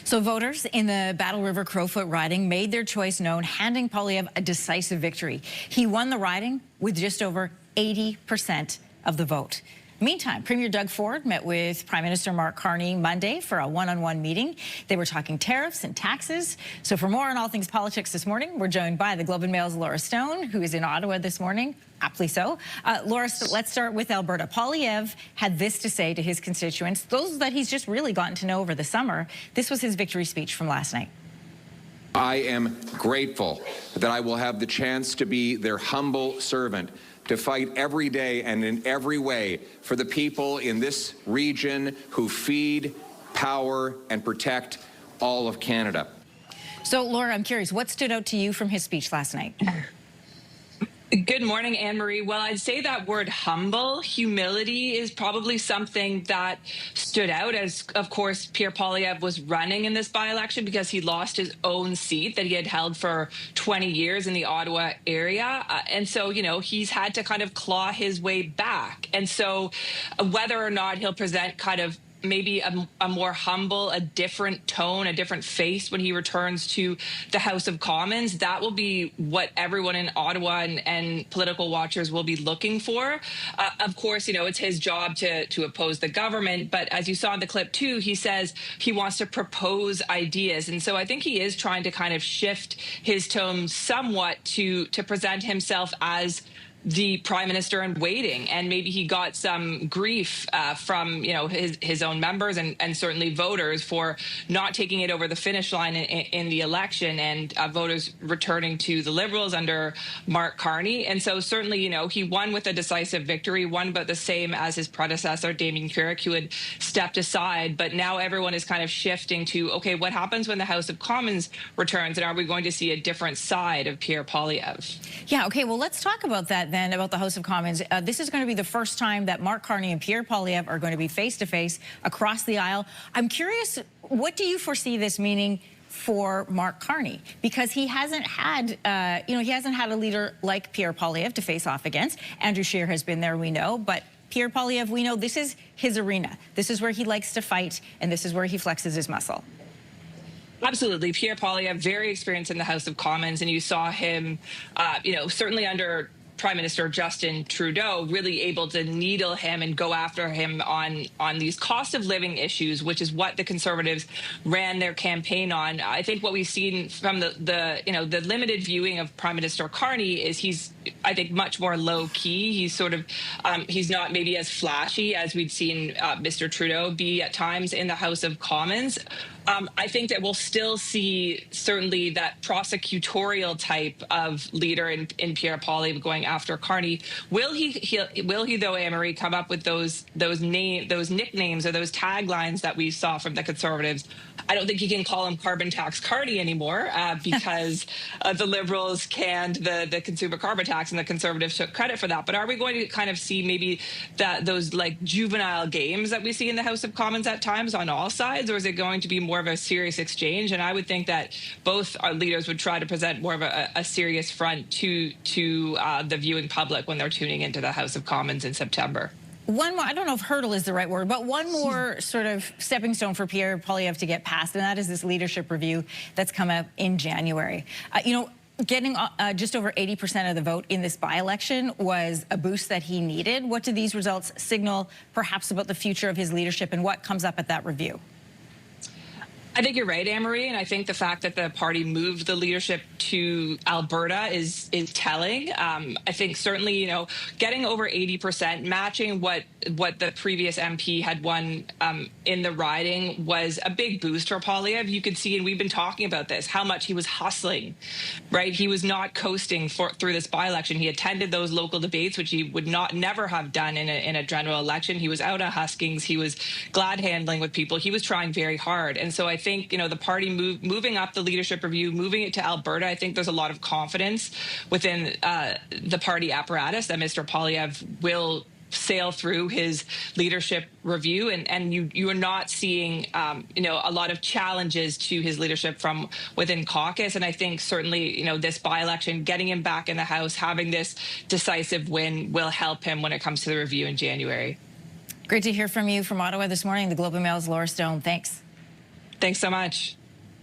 So voters in the Battle River Crowfoot riding made their choice known, handing Poilievre a decisive victory. He won the riding with just over 80% of the vote. Meantime, Premier Doug Ford met with Prime Minister Mark Carney Monday for a one-on-one meeting. They were talking tariffs and taxes. So for more on all things politics this morning, we're joined by the Globe and Mail's Laura Stone, who is in Ottawa this morning, aptly so. Laura, let's start with Alberta. Poilievre had this to say to his constituents, those that he's just really gotten to know over the summer. This was his victory speech from last night. I am grateful that I will have the chance to be their humble servant, to fight every day and in every way for the people in this region who feed, power, and protect all of Canada. So, Laura, I'm curious, what stood out to you from his speech last night? Good morning, Anne-Marie. Well, I'd say that word humble, humility is probably something that stood out as, of course, Pierre Poilievre was running in this by-election because he lost his own seat that he had held for 20 years in the Ottawa area. And so, you know, he's had to kind of claw his way back. And so whether or not he'll present kind of maybe a more humble, a different tone, a different face when he returns to the House of Commons, that will be what everyone in Ottawa and political watchers will be looking for. Of course, you know, it's his job to oppose the government, but as you saw in the clip too, he says he wants to propose ideas. And so I think he is trying to kind of shift his tone somewhat to present himself as the prime minister in waiting, and maybe he got some grief from his own members and certainly voters for not taking it over the finish line in the election, and voters returning to the Liberals under Mark Carney. And so certainly, he won with a decisive victory, won about the same as his predecessor Damien Carrick, who had stepped aside. But now everyone is kind of shifting to, okay, what happens when the House of Commons returns, and are we going to see a different side of Pierre Poilievre? Yeah, okay, well, let's talk about that then, about the House of Commons. This is going to be the first time that Mark Carney and Pierre Poilievre are going to be face-to-face across the aisle. I'm curious, what do you foresee this meaning for Mark Carney? Because he hasn't had, he hasn't had a leader like Pierre Poilievre to face off against. Andrew Scheer has been there, we know, but Pierre Poilievre, we know this is his arena. This is where he likes to fight, and this is where he flexes his muscle. Absolutely. Pierre Poilievre, very experienced in the House of Commons, and you saw him, certainly under Prime Minister Justin Trudeau, really able to needle him and go after him on these cost of living issues, which is what the Conservatives ran their campaign on. I think what we've seen from the limited viewing of Prime Minister Carney is he's, I think, much more low key. He's sort of he's not maybe as flashy as we'd seen Mr. Trudeau be at times in the House of Commons. I think that we'll still see certainly that prosecutorial type of leader in Pierre Poilievre going after Carney. Will he though, Anne-Marie, come up with those nicknames or those taglines that we saw from the Conservatives? I don't think he can call him Carbon Tax Carney anymore because the Liberals canned the consumer carbon tax and the Conservatives took credit for that. But are we going to kind of see maybe those like juvenile games that we see in the House of Commons at times on all sides, or is it going to be more of a serious exchange? And I would think that both our leaders would try to present more of a serious front to the viewing public when they're tuning into the House of Commons in September. One more, I don't know if hurdle is the right word, but one more sort of stepping stone for Pierre Poilievre to get past, and that is this leadership review that's come up in January. Getting just over 80% of the vote in this by-election was a boost that he needed. What do these results signal perhaps about the future of his leadership, and what comes up at that review? I think you're right, Anne-Marie, and I think the fact that the party moved the leadership to Alberta is telling. I think certainly, getting over 80%, matching what the previous MP had won in the riding was a big boost for Poilievre. You could see, and we've been talking about this, how much he was hustling, right? He was not coasting through this by-election. He attended those local debates, which he would never have done in a general election. He was out at huskings. He was glad handling with people. He was trying very hard. And so I think, the party moving up the leadership review, moving it to Alberta, I think there's a lot of confidence within the party apparatus that Mr. Poilievre will sail through his leadership review, and you are not seeing a lot of challenges to his leadership from within caucus. And I think certainly this by-election, getting him back in the House, having this decisive win will help him when it comes to the review in January. Great to hear from you from Ottawa this morning. The Globe and Mail's Laura Stone. Thanks. Thanks so much.